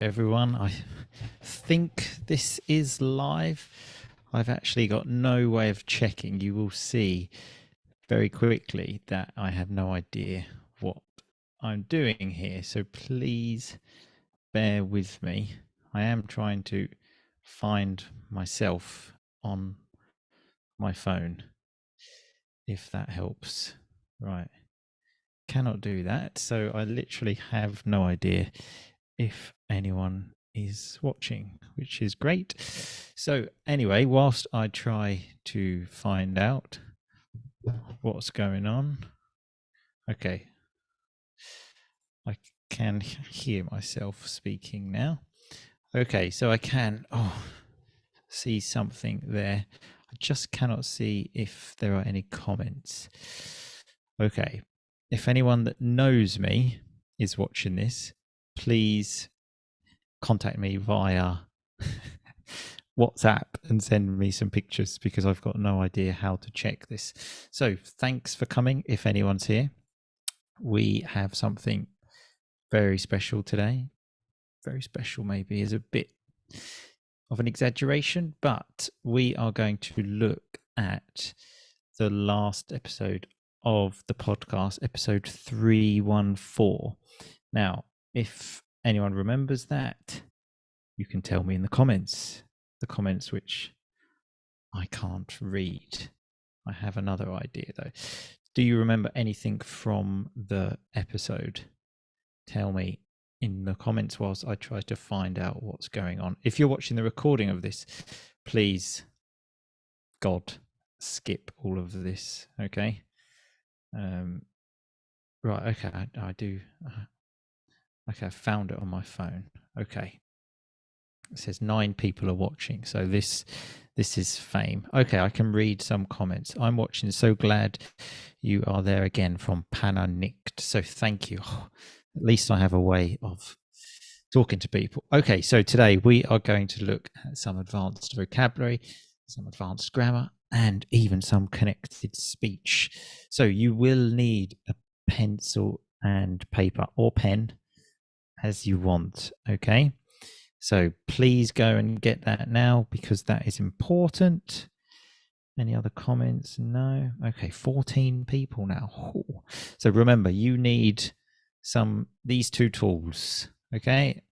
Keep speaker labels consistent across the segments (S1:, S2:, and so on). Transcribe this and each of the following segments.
S1: everyone. I think this is live. I've actually got no way of checking. You will see very quickly that I have no idea what I'm doing here. So please bear with me. I am trying to find myself on my phone, if that helps. Right. Cannot do that. So I literally have no idea if anyone is watching, which is great. So anyway, whilst I try to find out what's going on, okay, I can hear myself speaking now. Okay, so I can see something there. I just cannot see if there are any comments. Okay, if anyone that knows me is watching this, please contact me via WhatsApp and send me some pictures, because I've got no idea how to check this. So thanks for coming. If anyone's here, we have something very special today. Very special maybe is a bit of an exaggeration, but we are going to look at the last episode of the podcast, episode 314. Now, if anyone remembers that, you can tell me in the comments which I can't read. I have another idea though. Do you remember anything from the episode? Tell me in the comments whilst I try to find out what's going on. If you're watching the recording of this, please, God, skip all of this, okay? Right, okay, I do. Okay, I found it on my phone. Okay. It says 9 people are watching, so this is fame. Okay, I can read some comments. I'm watching. So glad you are there again, from Panna Nicked. So thank you. At least I have a way of talking to people. Okay, so today we are going to look at some advanced vocabulary, some advanced grammar, and even some connected speech. So you will need a pencil and paper, or pen, as you want, okay? So please go and get that now, because that is important. Any other comments? No. Okay, 14 people now. Ooh. So remember, you need these 2 tools, okay?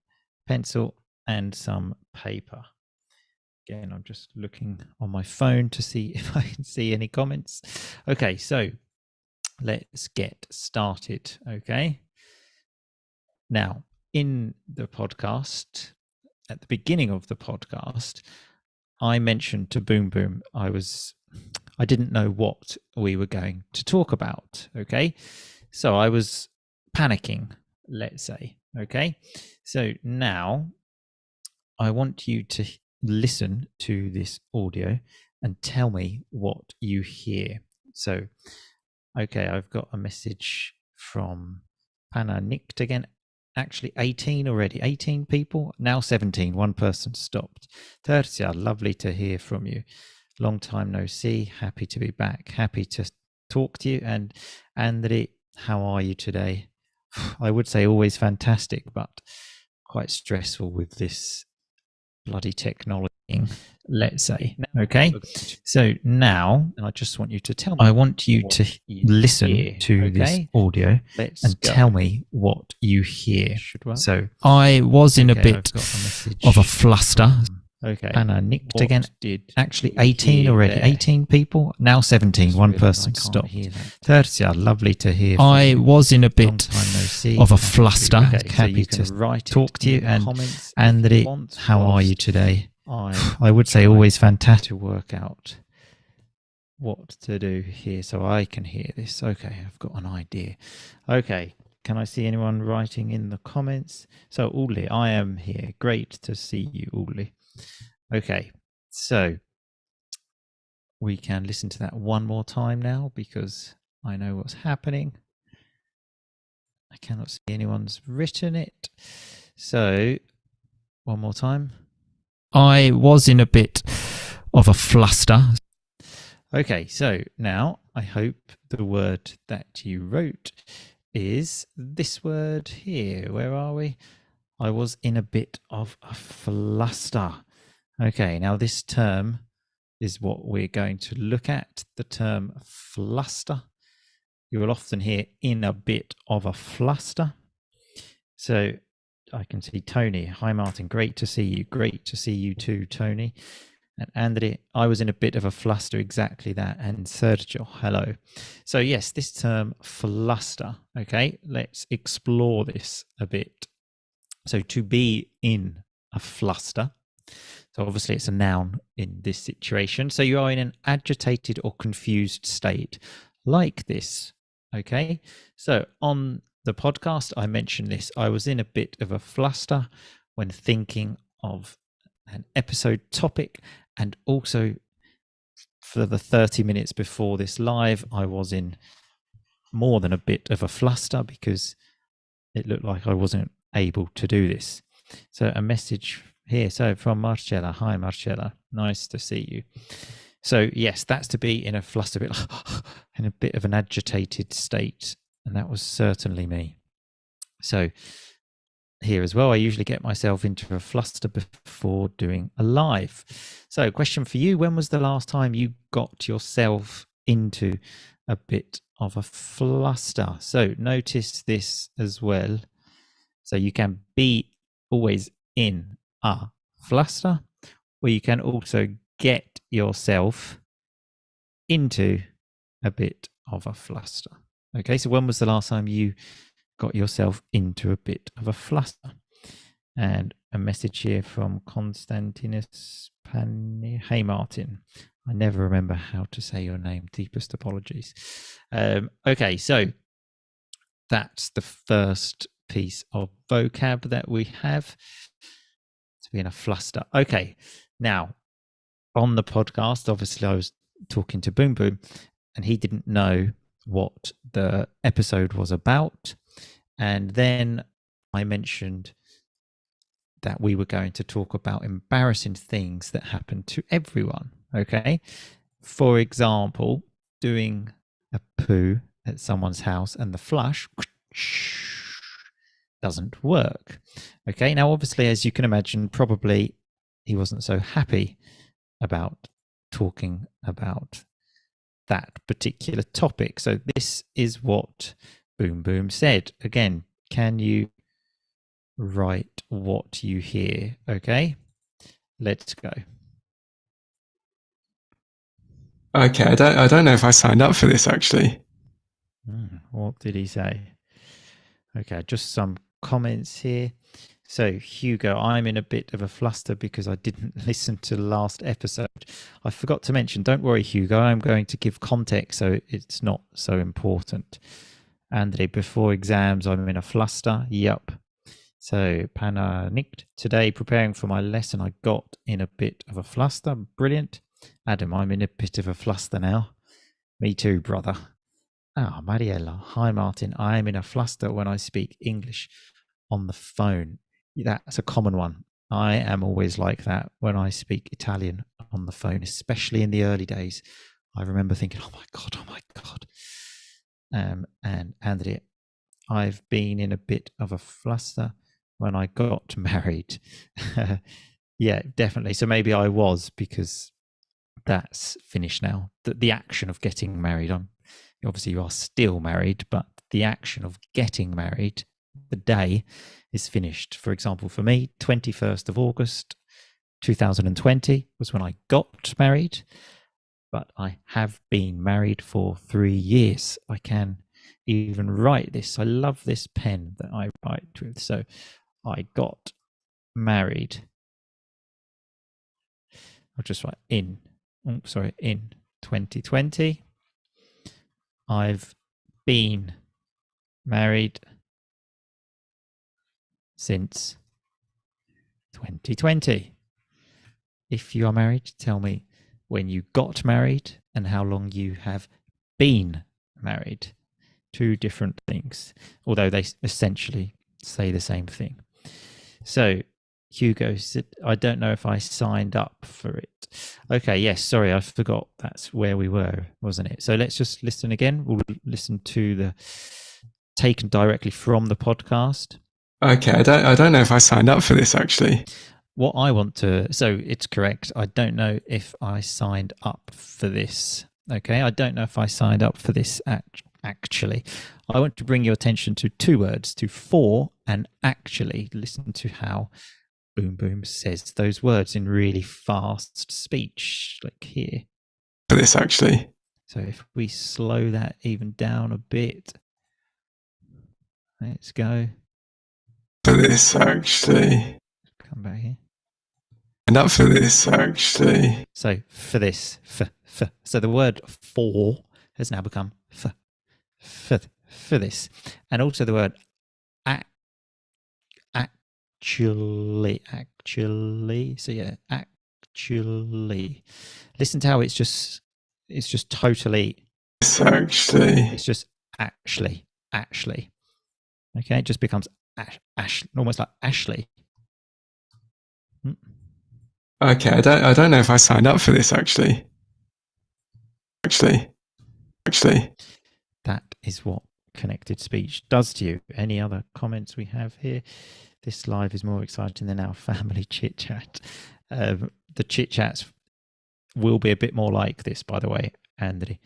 S1: Pencil and some paper. Again, I'm just looking on my phone to see if I can see any comments. Okay, so let's get started, okay? Now, in the podcast, at the beginning of the podcast, I mentioned to Boom Boom I didn't know what we were going to talk about, okay? So I was panicking, let's say, okay? So now I want you to listen to this audio and tell me what you hear. So, okay, I've got a message from Panna Nicked again. Actually 18 already, 18 people, now 17, 1 person stopped. Tercia, lovely to hear from you. Long time no see, happy to be back, happy to talk to you. And Andri, how are you today? I would say always fantastic, but quite stressful with this bloody technology, let's say. Okay, so now I just want you to tell me. I want you to listen to this audio and tell me what you hear. So I was in a bit of a fluster. Okay, and I nicked again. Actually 18 already, 18 people, now 17, 1 person stopped. Tercia, lovely to hear from you. I was in a bit of a fluster, happy to talk to you. And Andri, how are you today? I would say always fantastic to work out what to do here so I can hear this. Okay, I've got an idea. Okay, can I see anyone writing in the comments? So Uli, I am here. Great to see you, Uli. Okay, so we can listen to that one more time now, because I know what's happening. I cannot see anyone's written it. So one more time. I was in a bit of a fluster. Okay, so now I hope the word that you wrote is this word here. Where are we? I was in a bit of a fluster. Okay, now this term is what we're going to look at, the term fluster. You will often hear in a bit of a fluster. So I can see Tony. Hi, Martin. Great to see you. Great to see you too, Tony. And Andre, I was in a bit of a fluster, exactly that. And Sergio, hello. So yes, this term fluster, okay, let's explore this a bit. So to be in a fluster, so obviously it's a noun in this situation. So you are in an agitated or confused state like this, okay? So on the podcast, I mentioned this. I was in a bit of a fluster when thinking of an episode topic, and also for the 30 minutes before this live, I was in more than a bit of a fluster because it looked like I wasn't able to do this. So a message here. So from Marcella. Hi, Marcella. Nice to see you. So yes, that's to be in a fluster, in a bit of an agitated state. And that was certainly me. So here as well, I usually get myself into a fluster before doing a live. So question for you, when was the last time you got yourself into a bit of a fluster? So notice this as well. So you can be always in a fluster, or you can also get yourself into a bit of a fluster. Okay, so when was the last time you got yourself into a bit of a fluster? And a message here from Constantinus Pani. Hey, Martin. I never remember how to say your name. Deepest apologies. Okay, so that's the first piece of vocab that we have, to be in a fluster. Okay, now on the podcast, obviously I was talking to Boom Boom and he didn't know what the episode was about. And then I mentioned that we were going to talk about embarrassing things that happen to everyone. Okay. For example, doing a poo at someone's house and the flush doesn't work. Okay. Now, obviously, as you can imagine, probably he wasn't so happy about talking about that particular topic. So this is what Boom Boom said. Again, can you write what you hear? Okay, let's go.
S2: Okay, I don't know if I signed up for this actually.
S1: What did he say? Okay, just some comments here. So Hugo, I'm in a bit of a fluster because I didn't listen to the last episode. I forgot to mention, don't worry Hugo, I'm going to give context so it's not so important. Andre, before exams I'm in a fluster. Yep. So panicked. Today preparing for my lesson I got in a bit of a fluster. Brilliant. Adam, I'm in a bit of a fluster now. Me too, brother. Ah, Mariella. Hi Martin, I am in a fluster when I speak English on the phone. That's a common one. I am always like that when I speak Italian on the phone, especially in the early days. I remember thinking, oh my God. And Andrea, I've been in a bit of a fluster when I got married. Yeah, definitely. So maybe I was, because that's finished now. The action of getting married, obviously you are still married, but the action of getting married, the day is finished. For example, for me, 21st of August 2020 was when I got married, but I have been married for 3 years. I can even write this. I love this pen that I write with. So I got married. I'll just write in 2020. I've been married since 2020. If you are married, tell me when you got married and how long you have been married. Two different things, although they essentially say the same thing. So Hugo said, I don't know if I signed up for it. Okay, yes, sorry, I forgot that's where we were, wasn't it? So let's just listen again. We'll listen to the taken directly from the podcast.
S2: Okay, I don't know if I signed up for this actually.
S1: What I want to, so it's correct. I don't know if I signed up for this. Okay, I don't know if I signed up for this actually. I want to bring your attention to two words, to for and actually. Listen to how Boom Boom says those words in really fast speech, like here.
S2: For this actually.
S1: So if we slow that even down a bit, let's go.
S2: For this actually.
S1: Come back here.
S2: And up for this actually.
S1: So for this, for. So the word for has now become for this, and also the word actually. So yeah, actually. Listen to how it's just totally. It's just actually. Okay, it just becomes ash, almost like Ashley.
S2: Okay, I don't know if I signed up for this actually. Actually.
S1: That is what connected speech does to you. Any other comments we have here? This live is more exciting than our family chit chat. The chit chats will be a bit more like this, by the way, Andy.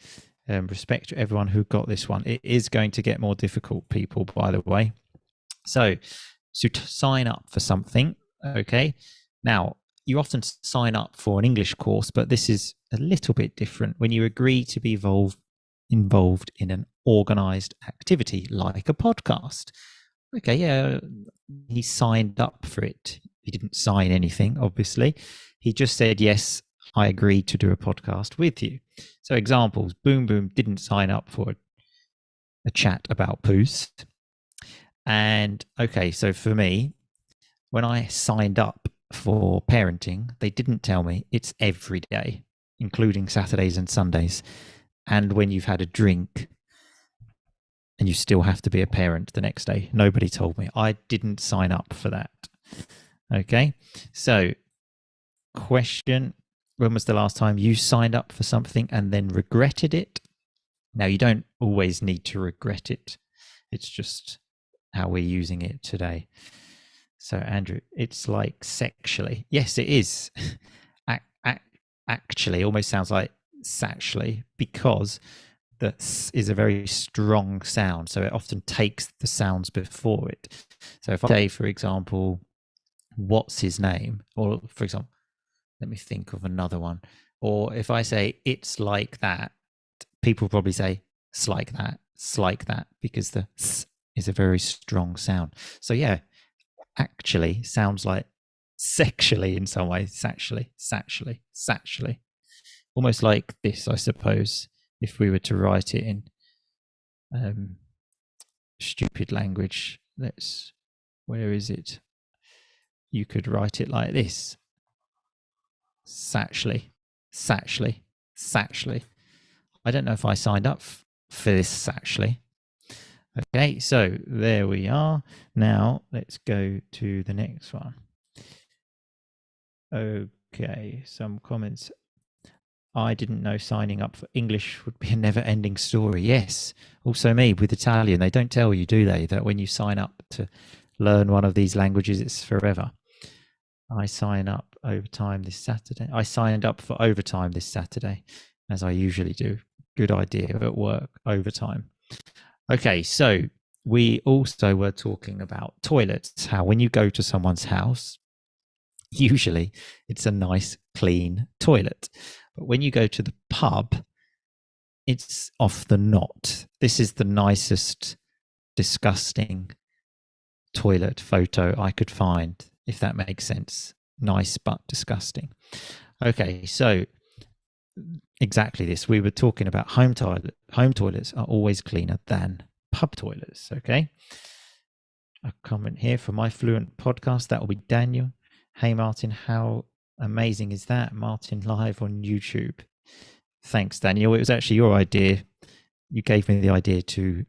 S1: Respect to everyone who got this one. It is going to get more difficult, people, by the way. So to sign up for something, okay. Now, you often sign up for an English course, but this is a little bit different. When you agree to be involved in an organized activity like a podcast. Okay, yeah, he signed up for it. He didn't sign anything, obviously. He just said, yes, I agreed to do a podcast with you. So examples, Boom Boom didn't sign up for a chat about poos. And okay, so for me, when I signed up for parenting, they didn't tell me it's every day, including Saturdays and Sundays. And when you've had a drink and you still have to be a parent the next day. Nobody told me. I didn't sign up for that. Okay. So, question: when was the last time you signed up for something and then regretted it? Now, you don't always need to regret it. It's just how we're using it today. So, Andrew, it's like sexually. Yes, it is. Actually, almost sounds like satchally, because the s is a very strong sound. So it often takes the sounds before it. So if I say, for example, what's his name? Or, for example, let me think of another one. Or if I say, it's like that, people probably say, it's like that, because the s is a very strong sound. So yeah, actually sounds like sexually in some ways. Satchally. Almost like this, I suppose, if we were to write it in stupid language. Where is it? You could write it like this. Satchly. I don't know if I signed up for this actually. Okay, so there we are. Now let's go to the next one. Okay, some comments. I didn't know signing up for English would be a never-ending story. Yes, also me with Italian. They don't tell you, do they, that when you sign up to learn one of these languages, it's forever. I sign up overtime this Saturday. I signed up for overtime this Saturday, as I usually do. Good idea at work, overtime. Okay, so we also were talking about toilets, how when you go to someone's house, usually it's a nice, clean toilet. But when you go to the pub, it's off the knot. This is the nicest, disgusting toilet photo I could find, if that makes sense. Nice but disgusting. Okay, so exactly this. We were talking about home toilets are always cleaner than pub toilets. Okay. A comment here for My Fluent Podcast. That will be Daniel. Hey, Martin, how amazing is that? Martin live on YouTube. Thanks, Daniel. It was actually your idea. You gave me the idea to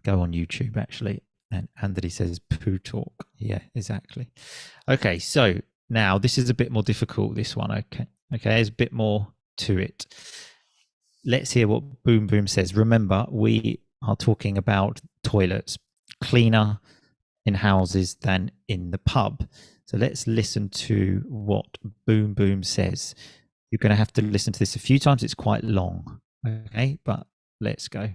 S1: go on YouTube, actually. And Andy says poo talk. Yeah, exactly. Okay, so now this is a bit more difficult, this one. Okay, there's a bit more to it. Let's hear what Boom Boom says. Remember, we are talking about toilets. Cleaner in houses than in the pub. So let's listen to what Boom Boom says. You're going to have to listen to this a few times. It's quite long. Okay, but let's go.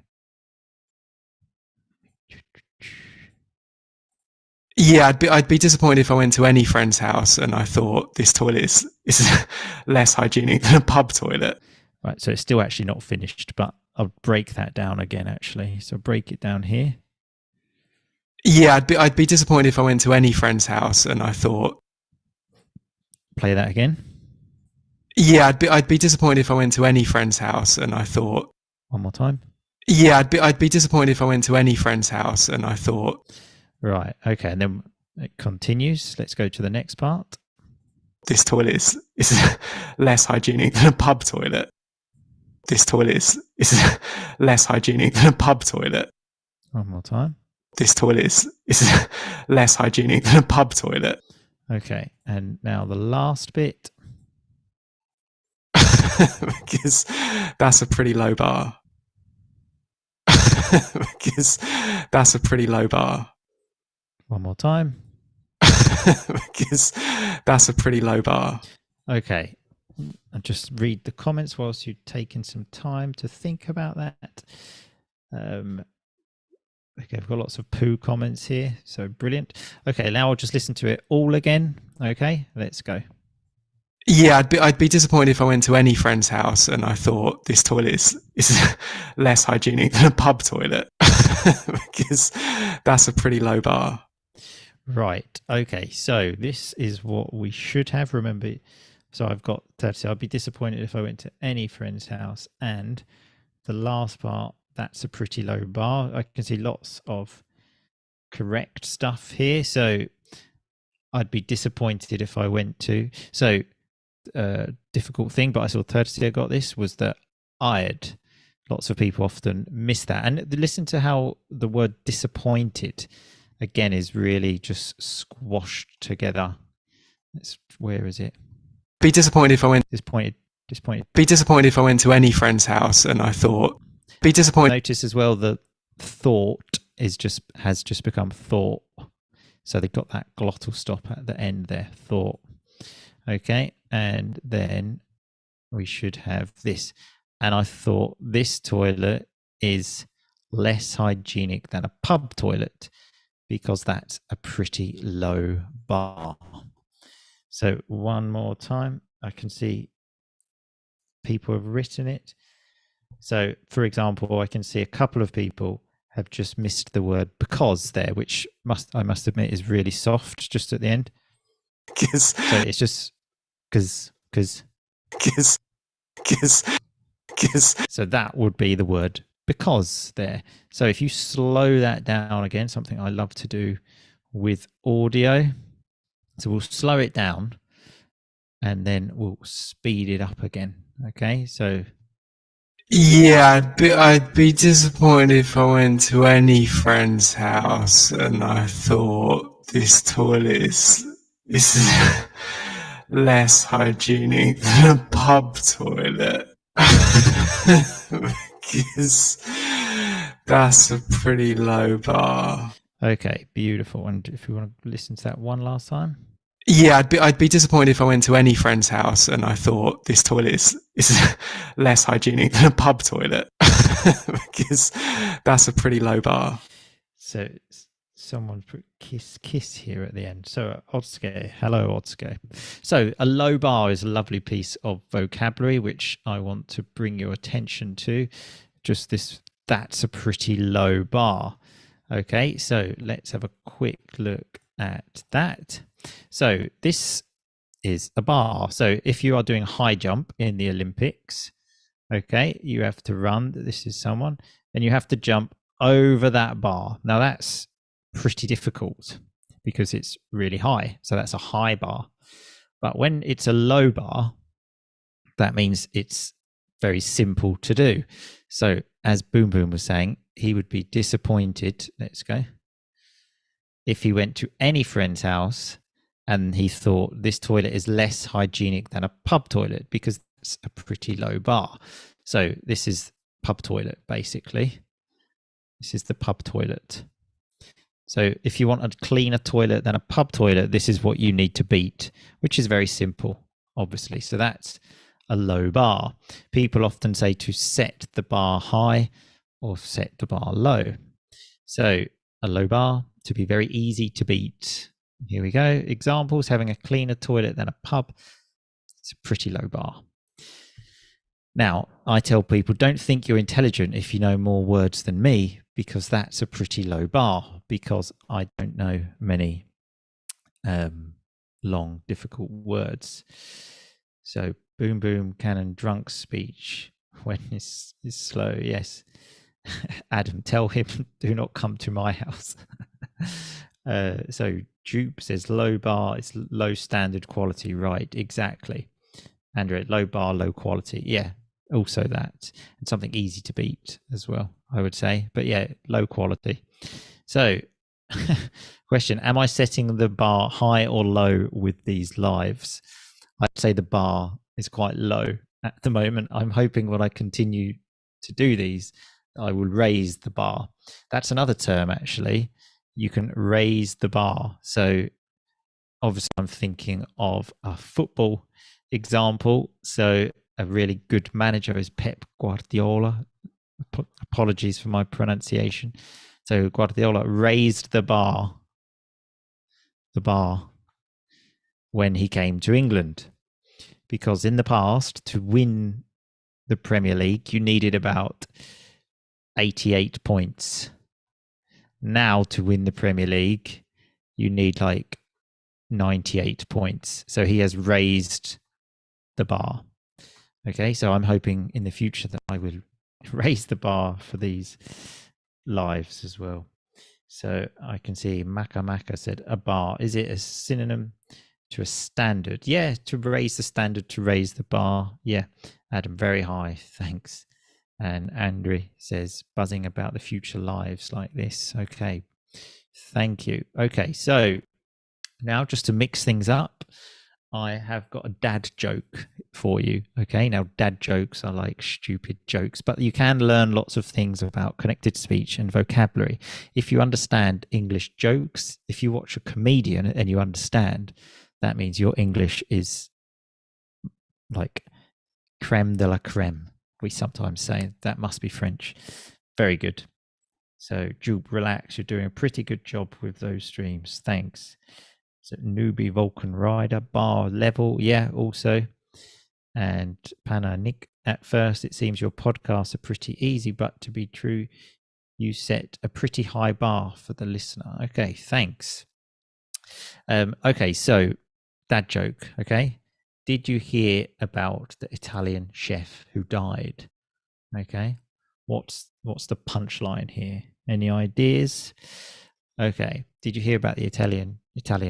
S2: Yeah, I'd be disappointed if I went to any friend's house and I thought this toilet is less hygienic than a pub toilet.
S1: Right, so it's still actually not finished, but I'll break that down again, actually. So break it down here.
S2: Yeah, I'd be disappointed if I went to any friend's house and I thought.
S1: Play that again.
S2: Yeah, I'd be disappointed if I went to any friend's house and I thought.
S1: One more time.
S2: Yeah, I'd be disappointed if I went to any friend's house and I thought.
S1: Right, okay, and then it continues. Let's go to the next part.
S2: This toilet is less hygienic than a pub toilet. This toilet is less hygienic than a pub toilet.
S1: One more time.
S2: This toilet is less hygienic than a pub toilet.
S1: Okay, and now the last bit.
S2: Because that's a pretty low bar. Because that's a pretty low bar.
S1: One more time.
S2: Because that's a pretty low bar.
S1: Okay, I'll just read the comments whilst you're taking some time to think about that. Okay, I've got lots of poo comments here, so brilliant. Okay, now I'll just listen to it all again. Okay, let's go.
S2: Yeah, I'd be disappointed if I went to any friend's house and I thought this toilet is less hygienic than a pub toilet. Because that's a pretty low bar.
S1: Right. Okay. So this is what we should have. Remember, so I've got 30. I'd be disappointed if I went to any friend's house. And the last part, that's a pretty low bar. I can see lots of correct stuff here. So I'd be disappointed if I went to. So difficult thing, but I saw 30. I got this was that I'd. Lots of people often miss that. And listen to how the word disappointed again is really just squashed together. Where is it?
S2: Be disappointed if I went.
S1: Disappointed.
S2: Be disappointed if I went to any friend's house and I thought. Be disappointed.
S1: Notice as well that thought has just become thought. So they've got that glottal stop at the end there. Thought. Okay, and then we should have this. And I thought this toilet is less hygienic than a pub toilet because that's a pretty low bar. So one more time, I can see people have written it. So for example, I can see a couple of people have just missed the word because there, which I must admit is really soft just at the end. So it's just because. So that would be the word because there. So if you slow that down again, something I love to do with audio. So we'll slow it down and then we'll speed it up again. Okay, so.
S2: Yeah, I'd be disappointed if I went to any friend's house and I thought this toilet is less hygienic than a pub toilet. Because that's a pretty low bar.
S1: Okay, beautiful. And if you want to listen to that one last time.
S2: Yeah, I'd be disappointed if I went to any friend's house and I thought this toilet is less hygienic than a pub toilet. Because that's a pretty low bar.
S1: So someone put kiss here at the end. So Otsuke, hello Otsuke. So a low bar is a lovely piece of vocabulary which I want to bring your attention to. Just this, that's a pretty low bar. Okay, so let's have a quick look at that. So this is a bar. So if you are doing a high jump in the Olympics, okay, you have to run. This is someone, and you have to jump over that bar. Now that's pretty difficult because it's really high. So that's a high bar. But when it's a low bar, that means it's very simple to do. So as Boom Boom was saying, he would be disappointed. Let's go. If he went to any friend's house and he thought this toilet is less hygienic than a pub toilet because it's a pretty low bar. So this is pub toilet, basically. This is the pub toilet. So if you want a cleaner toilet than a pub toilet, this is what you need to beat, which is very simple, obviously. So that's a low bar. People often say to set the bar high or set the bar low. So a low bar to be very easy to beat. Here we go. Examples: having a cleaner toilet than a pub. It's a pretty low bar. Now, I tell people, don't think you're intelligent if you know more words than me, because that's a pretty low bar, because I don't know many long, difficult words. So, boom, boom, cannon, drunk speech. When is slow? Yes. Adam, tell him, do not come to my house. So, Jupe says low bar is low standard quality. Right, exactly. Andrew, low bar, low quality. Yeah, also that. And something easy to beat as well, I would say. But yeah, low quality. So, question: am I setting the bar high or low with these lives? I'd say the bar is quite low at the moment. I'm hoping when I continue to do these, I will raise the bar. That's another term, actually. You can raise the bar. So obviously I'm thinking of a football example. So a really good manager is Pep Guardiola. Apologies for my pronunciation. So Guardiola raised the bar when he came to England, because in the past, to win the Premier League, you needed about 88 points. Now, to win the Premier League, you need like 98 points. So he has raised the bar. Okay, so I'm hoping in the future that I will raise the bar for these lives as well. So I can see Maka said a bar. Is it a synonym to a standard? Yeah, to raise the standard, to raise the bar. Yeah, Adam, very high. Thanks. And Andrew says buzzing about the future lives like this. Okay, thank you. Okay, so now just to mix things up, I have got a dad joke for you. Okay, now dad jokes are like stupid jokes, but you can learn lots of things about connected speech and vocabulary if you understand English jokes. If you watch a comedian and you understand, that means your English is like creme de la creme. We sometimes say that must be French. Very good. So Jupe, relax. You're doing a pretty good job with those streams. Thanks. So newbie Vulcan Rider, bar level, yeah, also. And Pana Nick, at first it seems your podcasts are pretty easy, but to be true, you set a pretty high bar for the listener. Okay, thanks. Okay, so that joke, okay. Did you hear about the Italian chef who died? Okay, what's the punchline here? Any ideas? Okay, did you hear about the Italian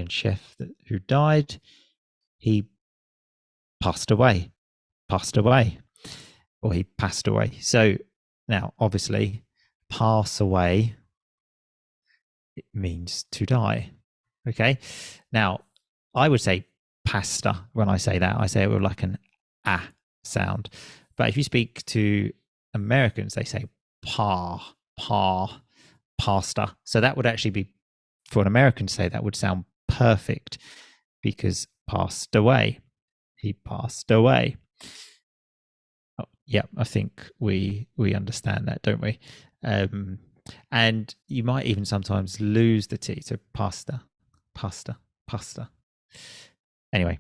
S1: chef who died? He passed away, or he passed away. So now, obviously, pass away, it means to die. Okay, now I would say pasta when I say that. I say it with like an ah sound. But if you speak to Americans, they say pasta. So that would actually be, for an American to say, that would sound perfect, because passed away. He passed away. Oh, yeah, I think we understand that, don't we? And you might even sometimes lose the T. So pasta. Anyway,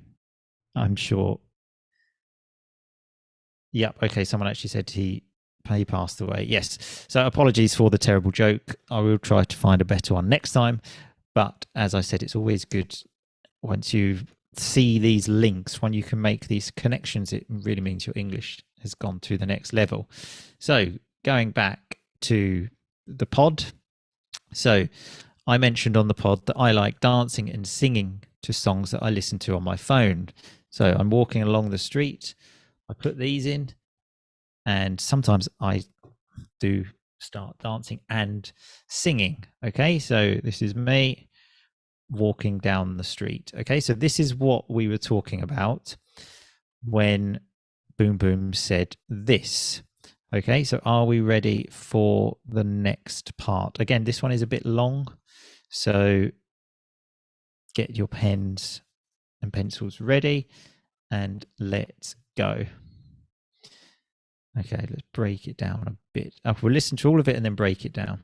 S1: I'm sure. Yep. Okay. Someone actually said he passed away. Yes. So apologies for the terrible joke. I will try to find a better one next time. But as I said, it's always good once you see these links, when you can make these connections, it really means your English has gone to the next level. So going back to the pod. So I mentioned on the pod that I like dancing and singing to songs that I listen to on my phone. So I'm walking along the street, I put these in, and sometimes I do start dancing and singing. Okay, so this is me walking down the street. Okay, so this is what we were talking about when Boom Boom said this. Okay, so are we ready for the next part? Again, this one is a bit long, So get your pens and pencils ready and let's go. Okay, let's break it down a bit. We'll listen to all of it and then break it down.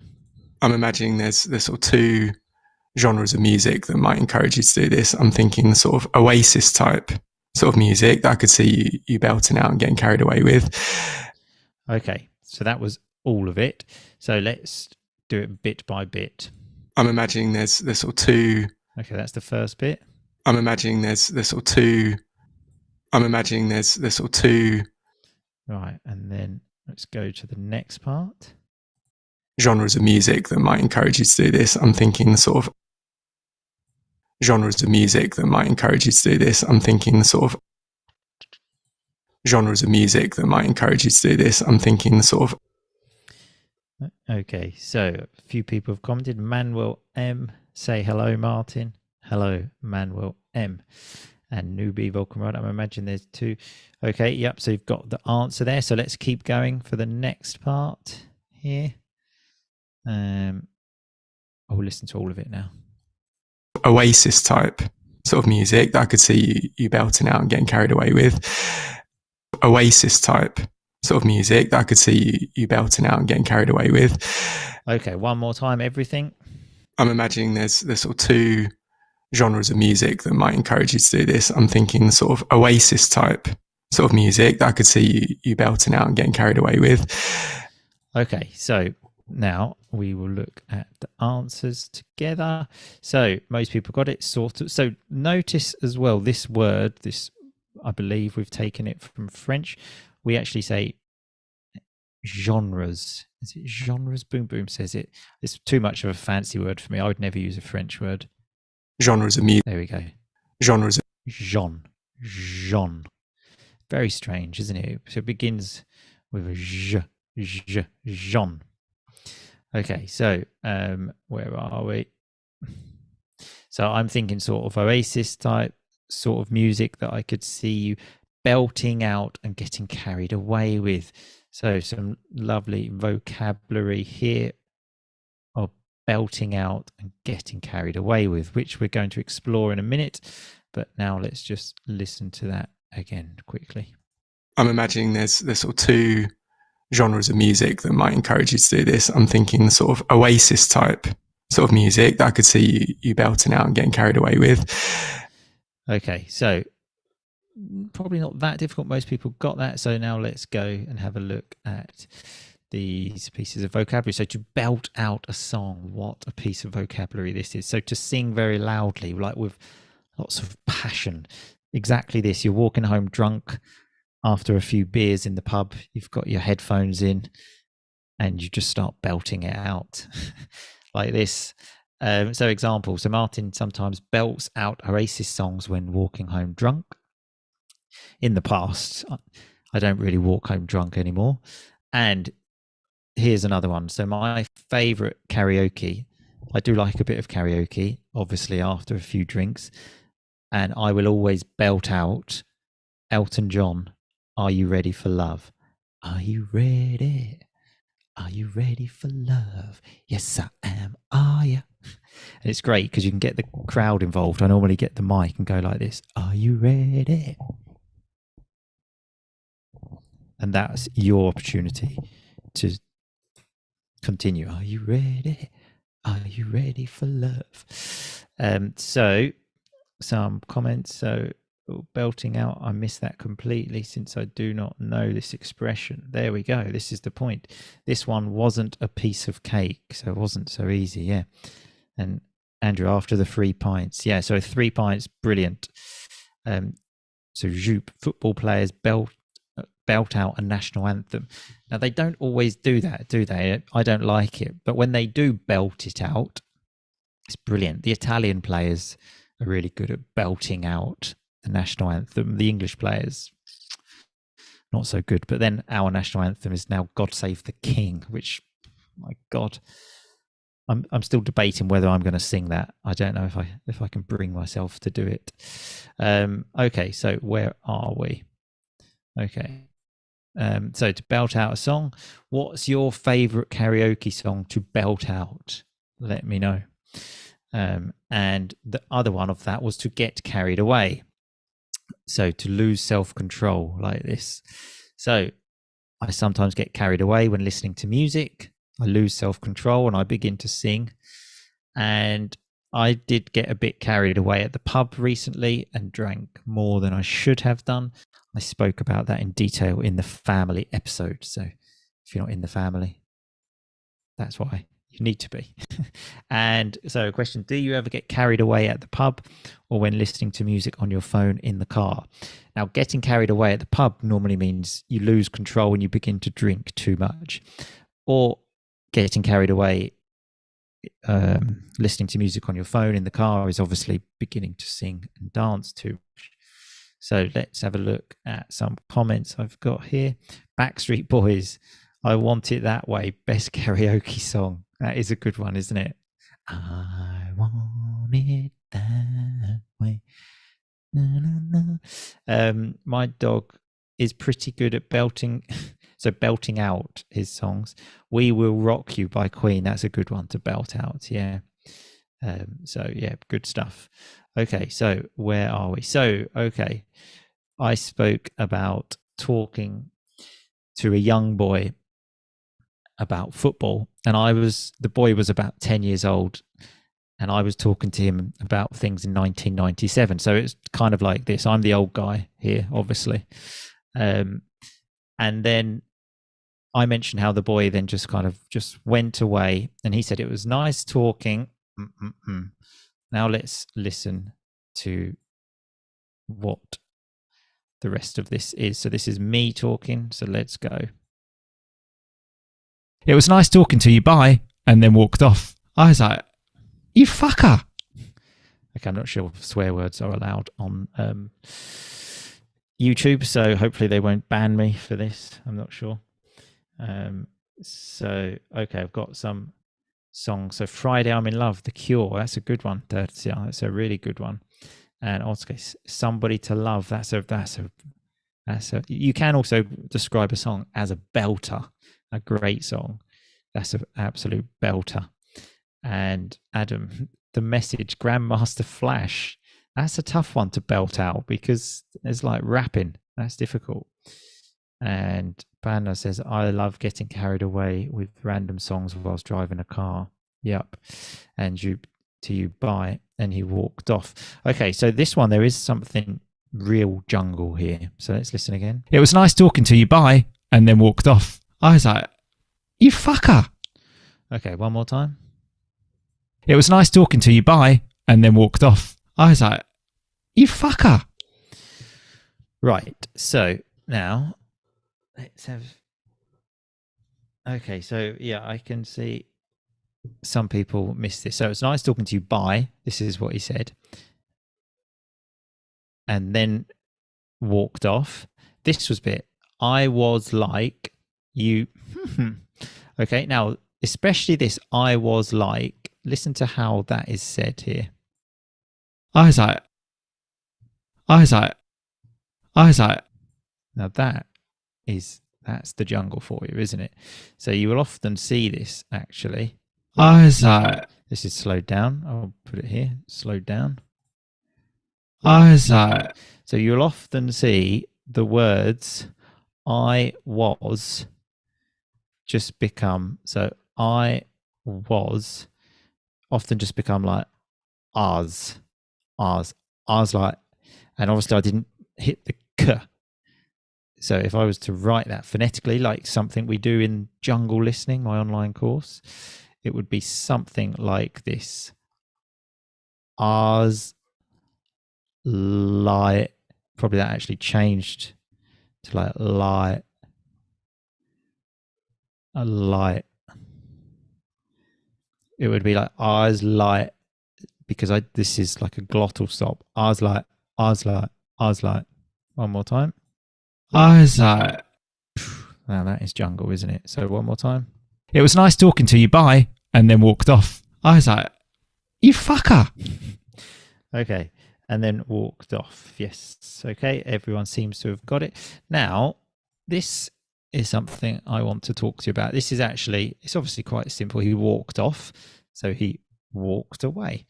S2: I'm imagining there's sort of two genres of music that might encourage you to do this. I'm thinking the sort of Oasis type sort of music that I could see you belting out and getting carried away with.
S1: Okay, so that was all of it. So let's do it bit by bit.
S2: I'm imagining there's sort of two.
S1: Okay, that's the first bit.
S2: I'm imagining there's sort of two. I'm imagining there's sort of two.
S1: Right, and then let's go to the next part.
S2: Genres of music that might encourage you to do this. I'm thinking the sort of genres of music that might encourage you to do this. I'm thinking the sort of genres of music that might encourage you to do this. I'm thinking the sort of.
S1: Okay, so a few people have commented. Manuel M. Say hello, Martin. Hello, Manuel M. And newbie Volkenrad. I imagine there's two. Okay, yep. So you've got the answer there. So let's keep going for the next part here. I'll listen to all of it now.
S2: Oasis type sort of music that I could see you belting out and getting carried away with. Oasis type sort of music that I could see you belting out and getting carried away with.
S1: Okay, one more time, everything.
S2: I'm imagining there's sort of two genres of music that might encourage you to do this. I'm thinking the sort of Oasis type sort of music that I could see you belting out and getting carried away with. Okay,
S1: so now we will look at the answers together. So most people got it sort of. So notice as well this word, this, I believe we've taken it from French. We actually say genres. Is it genres? Boom Boom says it. It's too much of a fancy word for me. I would never use a French word.
S2: Genres of music.
S1: There we go.
S2: Genres.
S1: Jean. Very strange, isn't it? So it begins with a Jean. Okay, so where are we? So I'm thinking sort of Oasis type sort of music that I could see you belting out and getting carried away with. So some lovely vocabulary here of belting out and getting carried away with, which we're going to explore in a minute. But now let's just listen to that again quickly.
S2: I'm imagining there's sort of two genres of music that might encourage you to do this. I'm thinking the sort of Oasis type sort of music that I could see you belting out and getting carried away with. Okay, so probably not that difficult. Most people got that. So now let's go and have a look at these pieces of vocabulary. So to belt out a song, what a piece of vocabulary this is. So to sing very loudly, like with lots of passion. Exactly this. You're walking home drunk after a few beers in the pub, you've got your headphones in and you just start belting it out like this. So example, so Martin sometimes belts out Oasis songs when walking home drunk. In the past, I don't really walk home drunk anymore. And here's another one. So my favorite karaoke, I do like a bit of karaoke, obviously after a few drinks, and I will always belt out Elton John, Are You Ready for Love? Are you ready? Are you ready for love? Yes, I am. Are you? And it's great because you can get the crowd involved. I normally get the mic and go like this. Are you ready? And that's your opportunity to continue. Are you ready? Are you ready for love? So some comments. So belting out, I missed that completely since I do not know this expression. There we go. This is the point. This one wasn't a piece of cake, so it wasn't so easy. Yeah. And Andrew, after the 3 pints. Yeah, so 3 pints, brilliant. So Joop, football players belt out a national anthem. Now they don't always do that, do they? I don't like it, but when they do belt it out, it's brilliant. The Italian players are really good at belting out the national anthem. The English players, not so good. But then our national anthem is now God Save the King, which, my God, I'm still debating whether I'm going to sing that. I don't know if I can bring myself to do it. Okay, so where are we? Okay. So to belt out a song, what's your favorite karaoke song to belt out? Let me know.
S1: And the other one of that was to get carried away. So to lose self-control like this. So I sometimes get carried away when listening to music. I lose self-control and I begin to sing. And I did get a bit carried away at the pub recently and drank more than I should have done. I spoke about that in detail in the family episode. So if you're not in the family, that's why you need to be. And so question, do you ever get carried away at the pub or when listening to music on your phone in the car? Now, getting carried away at the pub normally means you lose control when you begin to drink too much, or getting carried away listening to music on your phone in the car is obviously beginning to sing and dance too much. So let's have a look at some comments I've got here. Backstreet Boys, I Want It That Way, best karaoke song. That is a good one, isn't it? I want it that way. Na, na, na. My dog is pretty good at belting out his songs. We Will Rock You by Queen, that's a good one to belt out. Yeah. So yeah, good stuff. Okay, so where are we? So okay, I spoke about talking to a young boy about football, and the boy was about 10 years old, and I was talking to him about things in 1997. So it's kind of like this. I'm the old guy here, obviously. And then I mentioned how the boy then just went away, and he said it was nice talking. Now let's listen to what the rest of this is. So this is me talking. So let's go. It was nice talking to you, bye, and then walked off. I was like, you fucker. Okay, I'm not sure if swear words are allowed on YouTube, so hopefully they won't ban me for this. I'm not sure. So, okay, I've got some songs. So Friday I'm in Love, The Cure, that's a good one. That's a really good one. And also Somebody to Love, that's a you can also describe a song as a belter. A great song. That's an absolute belter. And Adam, The Message, Grandmaster Flash. That's a tough one to belt out because it's like rapping. That's difficult. And Banner says, I love getting carried away with random songs whilst driving a car. Yep. And you bye. And he walked off. Okay, so this one, there is something real jungle here. So let's listen again. It was nice talking to you, bye. And then walked off. I was like, you fucker. Okay, one more time. It was nice talking to you, bye, and then walked off. I was like, you fucker. Right, so now let's have... Okay, so yeah, I can see some people miss this. So it's nice talking to you, bye. This is what he said. And then walked off. This was bit, I was like... You okay, now especially this I was like, listen to how that is said here. I was like now that's the jungle for you, isn't it? So you will often see this actually. I was like, this is slowed down. I'll put it here, slowed down. I was like, so you'll often see the words I was just become, so I was often just become like Oz, like, and obviously I didn't hit the K. So if I was to write that phonetically, like something we do in Jungle Listening, my online course, it would be something like this. Oz, like, probably that actually changed to like light. A light. It would be like Oz light, because this is like a glottal stop. Oz light, Oz light, Oz light. One more time. Oz light. Now that is jungle, isn't it? So one more time. It was nice talking to you, bye, and then walked off. I was like, you fucker. Okay, and then walked off. Yes. Okay, everyone seems to have got it. Now, this is something I want to talk to you about. This is actually, it's obviously quite simple. He walked off. So he walked away.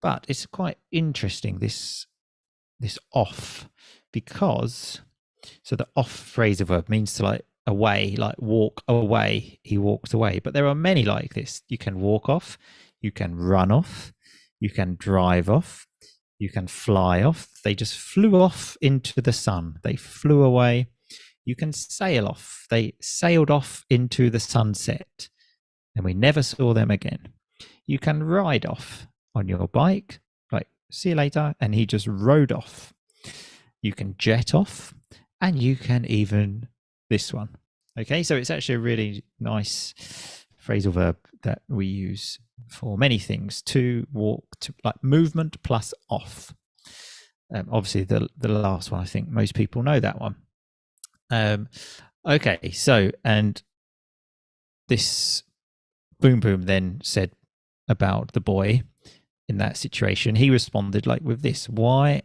S1: But it's quite interesting, this off, because so the off phrasal verb means to like away, like walk away, he walked away. But there are many like this. You can walk off, you can run off, you can drive off, you can fly off. They just flew off into the sun. They flew away. You can sail off. They sailed off into the sunset and we never saw them again. You can ride off on your bike, like, see you later, and he just rode off. You can jet off, and you can even this one. Okay, so it's actually a really nice phrasal verb that we use for many things. To walk, to like movement plus off. Obviously, the last one, I think most people know that one. Okay, so, and this Boom Boom then said about the boy in that situation, he responded like with this, why?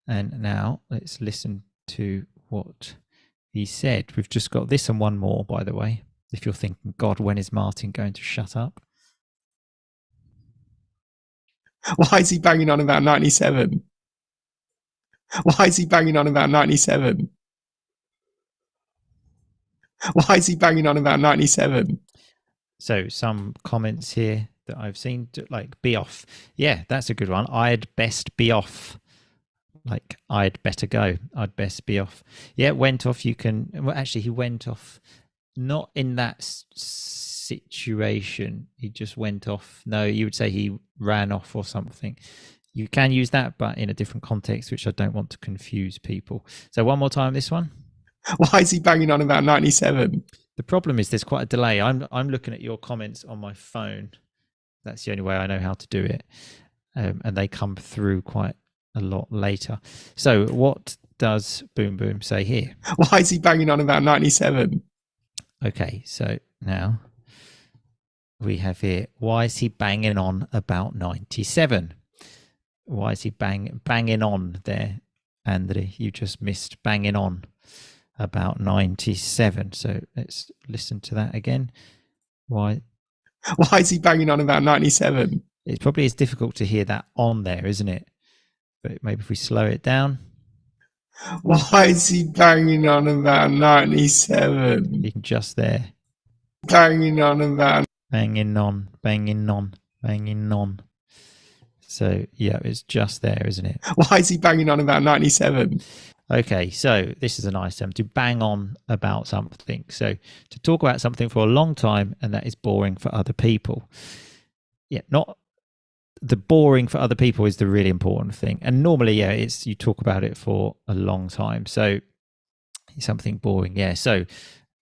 S1: And now let's listen to what he said. We've just got this and one more, by the way, if you're thinking, God, when is Martin going to shut up?
S2: Why is he banging on about 97? Why is he banging on about 97? Why is he banging on about 97?
S1: So some comments here that I've seen, like, be off. Yeah, that's a good one. I'd best be off. Like, I'd better go. I'd best be off. Yeah, went off. You can, well, actually, he went off not in that situation. He just went off. No, you would say he ran off or something. You can use that, but in a different context, which I don't want to confuse people. So one more time, this one.
S2: Why is he banging on about 97?
S1: The problem is there's quite a delay. I'm looking at your comments on my phone. That's the only way I know how to do it. And they come through quite a lot later. So what does Boom Boom say here?
S2: Why is he banging on about 97?
S1: Okay, so now we have here, why is he banging on about 97? Why is he banging on there, Andre? You just missed banging on about 97. So let's listen to that again. Why
S2: is he banging on about 97?
S1: It probably is difficult to hear that on there, isn't it? But maybe if we slow it down.
S2: Why is he banging on about 97?
S1: You can just there.
S2: Banging on about.
S1: Banging on, banging on, banging on. So yeah, it's just there, isn't it?
S2: Why is he banging on about 97?
S1: Okay, so this is a nice term, to bang on about something. So to talk about something for a long time, and that is boring for other people. Yeah, not the boring for other people is the really important thing. And normally, yeah, it's you talk about it for a long time. So something boring, yeah. So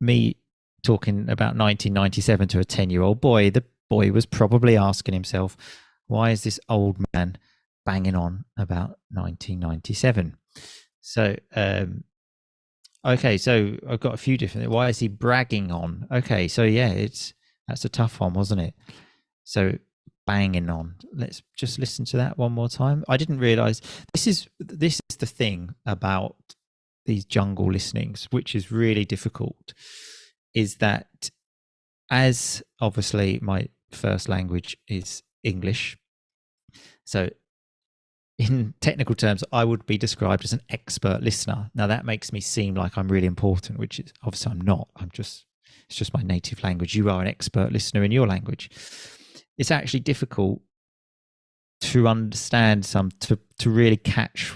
S1: me talking about 1997 to a 10-year-old boy, the boy was probably asking himself, why is this old man banging on about 1997? So, okay, so I've got a few different. Why is he bragging on? Okay, so yeah, that's a tough one, wasn't it? So banging on. Let's just listen to that one more time. I didn't realize this is the thing about these jungle listenings, which is really difficult, is that as obviously my first language is English, so in technical terms, I would be described as an expert listener. Now that makes me seem like I'm really important, which is obviously I'm not. It's just my native language. You are an expert listener in your language. It's actually difficult to understand to really catch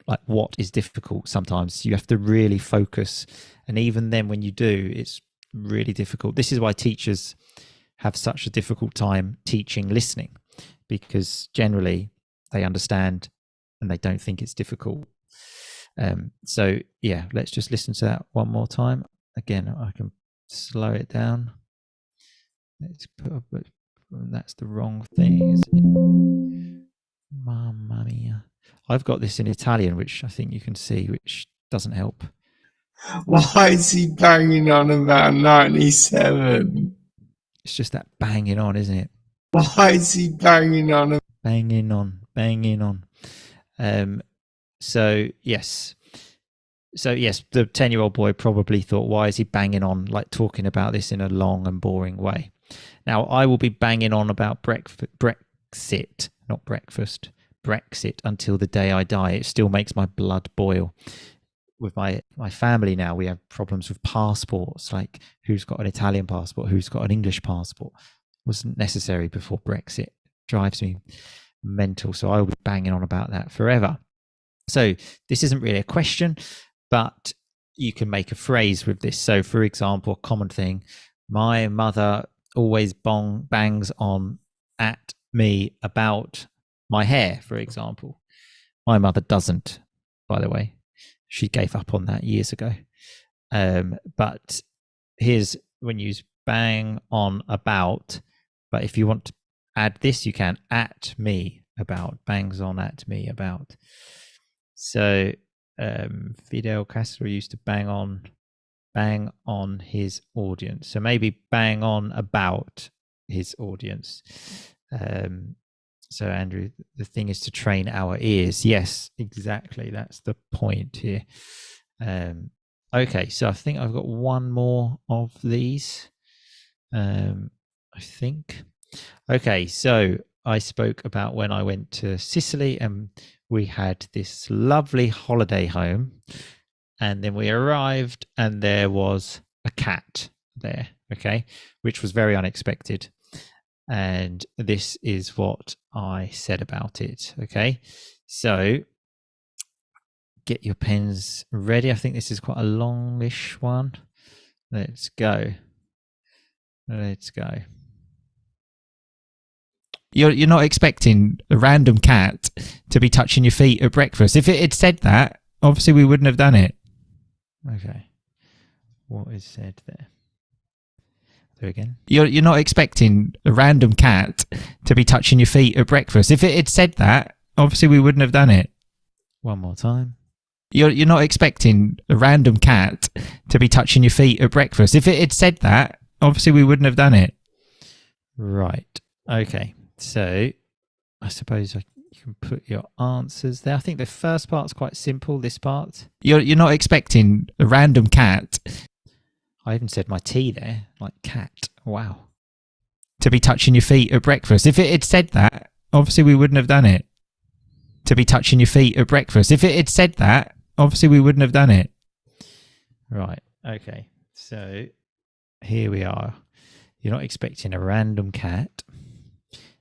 S1: like what is difficult. Sometimes you have to really focus. And even then when you do, it's really difficult. This is why teachers have such a difficult time teaching listening, because generally they understand and they don't think it's difficult. So yeah, let's just listen to that one more time. Again, I can slow it down. Let's put that's the wrong thing, is it? Mamma mia. I've got this in Italian, which I think you can see, which doesn't help.
S2: Why is he banging on about 97?
S1: It's just that banging on, isn't it?
S2: Why is he banging on?
S1: Banging on, banging on. So yes, the 10-year-old boy probably thought, why is he banging on, like talking about this in a long and boring way? Now, I will be banging on about Brexit, not breakfast, Brexit until the day I die. It still makes my blood boil. With my family now, we have problems with passports, like who's got an Italian passport, who's got an English passport. Wasn't necessary before Brexit. Drives me mental. So I will be banging on about that forever. So this isn't really a question, but you can make a phrase with this. So, for example, a common thing, my mother always bangs on at me about my hair, for example. My mother doesn't, by the way. She gave up on that years ago. But here's when you use bang on about, but if you want to add this, you can at me about, bangs on at me about. So Fidel Castro used to bang on his audience. So maybe bang on about his audience. So Andrew, the thing is to train our ears. Yes, exactly. That's the point here. Okay, so I think I've got one more of these. I think. Okay, so I spoke about when I went to Sicily and we had this lovely holiday home, and then we arrived and there was a cat there, okay, which was very unexpected. And this is what I said about it, okay? So get your pens ready. I think this is quite a longish one. Let's go. Let's go. You're not expecting a random cat to be touching your feet at breakfast. If it had said that, obviously we wouldn't have done it. Okay. What is said there? Do again. You're not expecting a random cat to be touching your feet at breakfast. If it had said that, obviously we wouldn't have done it. One more time. You're not expecting a random cat to be touching your feet at breakfast. If it had said that, obviously we wouldn't have done it. Right. Okay. So I suppose you can put your answers there. I think the first part's quite simple, this part. You're not expecting a random cat. I even said my T there, like cat. Wow. To be touching your feet at breakfast. If it had said that, obviously we wouldn't have done it. To be touching your feet at breakfast. If it had said that, obviously we wouldn't have done it. Right. Okay. So here we are. You're not expecting a random cat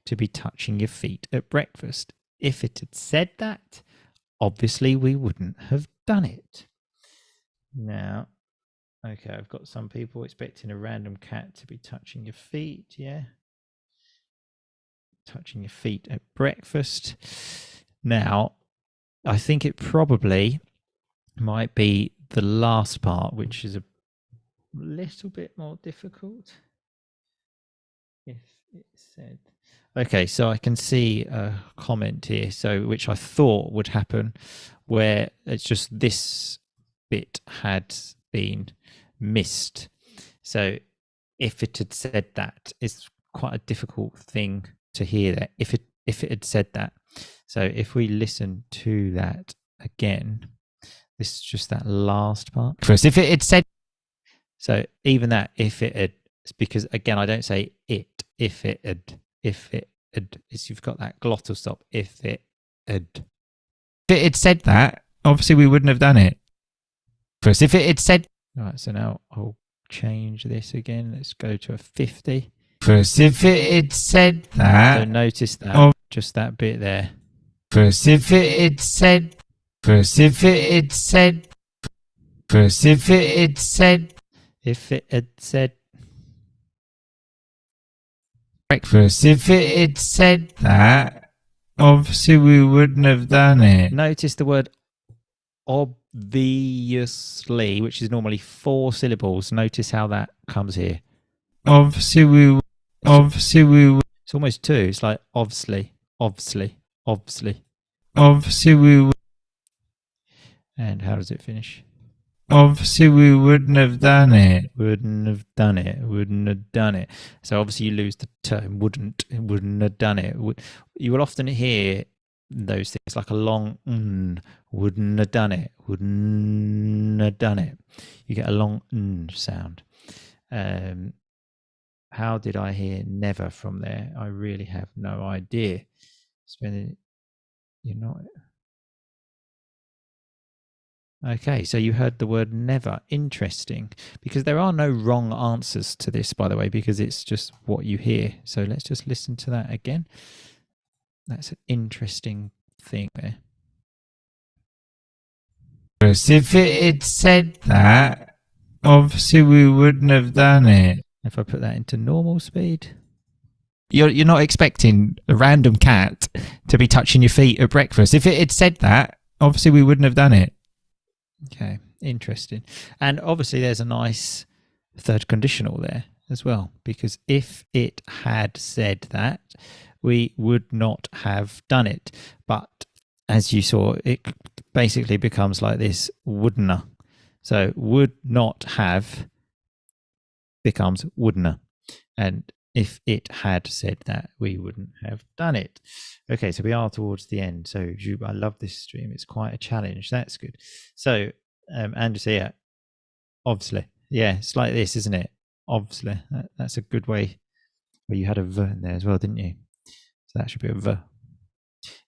S1: to be touching your feet at breakfast. If it had said that, obviously we wouldn't have done it. Now, okay, I've got some people expecting a random cat to be touching your feet, yeah? Touching your feet at breakfast. Now, I think it probably might be the last part, which is a little bit more difficult. If it said... Okay, so I can see a comment here, so which I thought would happen, where it's just this bit had been missed. So if it had said that, it's quite a difficult thing to hear that. If it had said that. So if we listen to that again, this is just that last part. First, if it had said, so even that, if it had, because again, I don't say it, if it had, you've got that glottal stop. If it had said that, obviously we wouldn't have done it. First, if it had said, all right, so now I'll change this again. Let's go to a 50. First, if it had said that, so notice that, just that bit there. First, if it had said, first, if it had said, first, if it had said, if it had said, breakfast. If it had said that, obviously we wouldn't have done it. Notice the word obviously, which is normally 4 syllables. Notice how that comes here. Obviously we. It's almost 2. It's like obviously. Obviously we. And how does it finish? Obviously we wouldn't have done it. Wouldn't have done it. So obviously you lose the term wouldn't have done it. You will often hear those things like a long wouldn't have done it. Wouldn't have done it. You get a long sound. How did I hear never from there? I really have no idea. Spending, you're not. Okay, so you heard the word never. Interesting, because there are no wrong answers to this, by the way, because it's just what you hear. So let's just listen to that again. That's an interesting thing there.
S3: If it had said that, obviously we wouldn't have done it.
S1: If I put that into normal speed.
S3: You're not expecting a random cat to be touching your feet at breakfast. If it had said that, obviously we wouldn't have done it.
S1: Okay, interesting. And obviously there's a nice third conditional there as well, because if it had said that, we would not have done it. But as you saw, it basically becomes like this, wouldn't. So would not have becomes wouldn't. And if it had said that, we wouldn't have done it. Okay, so we are towards the end. So I love this stream. It's quite a challenge. That's good. So Andrew, so yeah, obviously. Yeah, it's like this, isn't it? Obviously. That's a good way. Well, you had a V in there as well, didn't you? So that should be a V.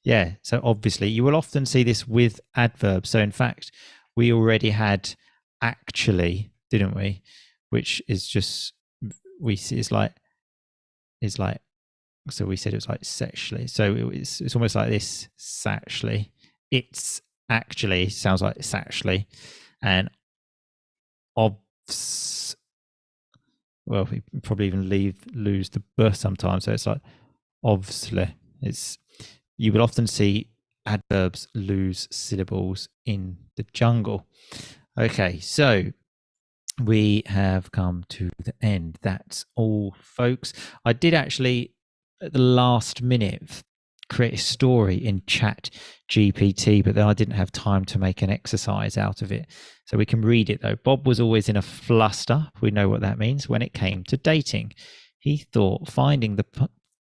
S1: Yeah, so obviously. You will often see this with adverbs. So in fact, we already had actually, didn't we? Which is just, we see it's like, so we said it was like sexually. So it's almost like this, sexually. It's actually sounds like it's actually. And obvs, well, we probably even lose the B sometimes. So it's like obviously. You will often see adverbs lose syllables in the jungle. Okay, so we have come to the end. That's all, folks. I did actually, at the last minute, create a story in Chat GPT, but then I didn't have time to make an exercise out of it. So we can read it, though. Bob was always in a fluster. We know what that means. When it came to dating, he thought finding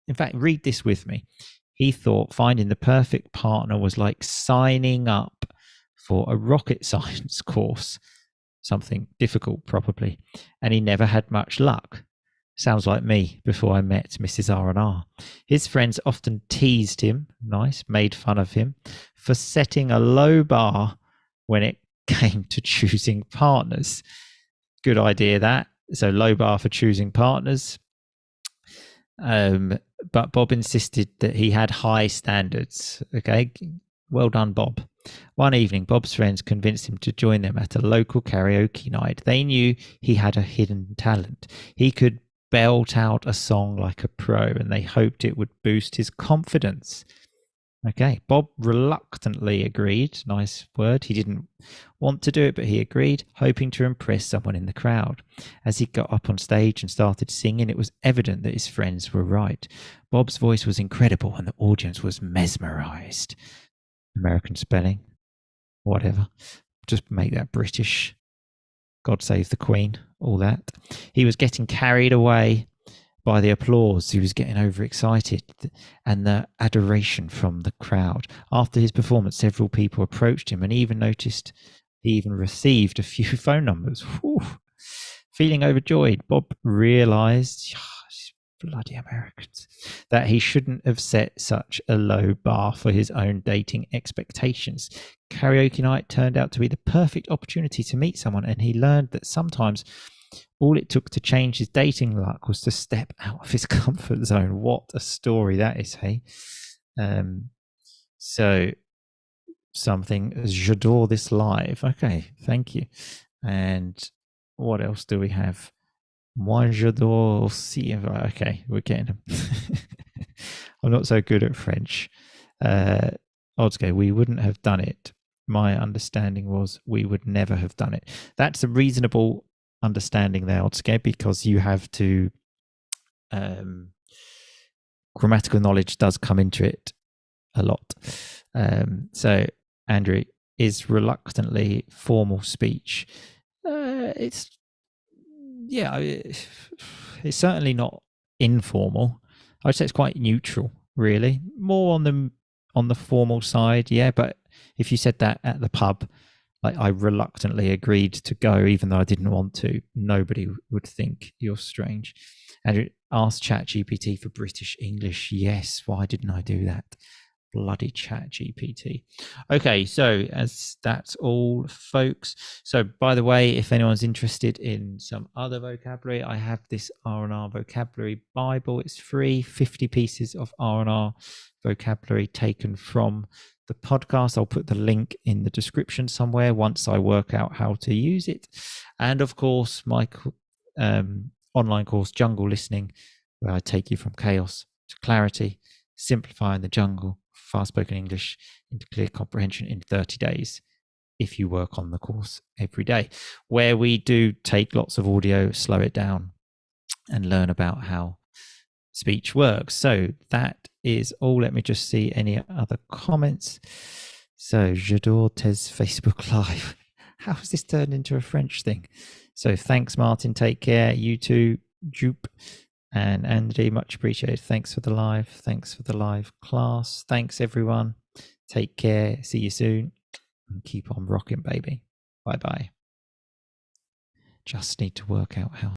S1: in fact, read this with me. He thought finding the perfect partner was like signing up for a rocket science course. Something difficult, probably, and he never had much luck. Sounds like me before I met Mrs. RnR. His friends often teased him, made fun of him, for setting a low bar when it came to choosing partners. Good idea, that. So low bar for choosing partners. But Bob insisted that he had high standards. Okay, well done, Bob. One evening, Bob's friends convinced him to join them at a local karaoke night. They knew he had a hidden talent. He could belt out a song like a pro, and they hoped it would boost his confidence. Okay, Bob reluctantly agreed. Nice word. He didn't want to do it, but he agreed, hoping to impress someone in the crowd. As he got up on stage and started singing, it was evident that his friends were right. Bob's voice was incredible, and the audience was mesmerized. American spelling, whatever. Just make that British. God save the Queen, all that. He was getting carried away by the applause. He was getting overexcited and the adoration from the crowd. After his performance, several people approached him and he even received a few phone numbers. Whew. Feeling overjoyed, Bob realized, bloody Americans, that he shouldn't have set such a low bar for his own dating expectations. Karaoke night turned out to be the perfect opportunity to meet someone, and he learned that sometimes all it took to change his dating luck was to step out of his comfort zone. What a story that is, hey? So something, j'adore this live. Okay, thank you. And what else do we have? Moi j'adore aussi. Okay, we're getting them. I'm not so good at French. Oddsgo, we wouldn't have done it. My understanding was we would never have done it. That's a reasonable understanding there, Oddsgo, because you have to grammatical knowledge does come into it a lot. So Andrew, is reluctantly formal speech. It's certainly not informal. I'd say it's quite neutral, really. More on the formal side, yeah. But if you said that at the pub, like I reluctantly agreed to go even though I didn't want to, nobody would think you're strange. And ask ChatGPT for British English. Yes, why didn't I do that? Bloody ChatGPT. Okay, so as that's all, folks. So by the way, if anyone's interested in some other vocabulary, I have this RnR vocabulary Bible. It's free, 50 pieces of RnR vocabulary taken from the podcast. I'll put the link in the description somewhere once I work out how to use it. And of course, my online course, Jungle Listening, where I take you from chaos to clarity, simplifying the jungle, fast-spoken English into clear comprehension in 30 days if you work on the course every day, where we do take lots of audio, slow it down, and learn about how speech works. So that is all. Let me just see any other comments. So, j'adore tes Facebook Live. How has this turned into a French thing? So thanks, Martin. Take care. You too, Jupe. And Andy, much appreciated. Thanks for the live. Thanks for the live class. Thanks, everyone. Take care. See you soon. And keep on rocking, baby. Bye-bye. Just need to work out how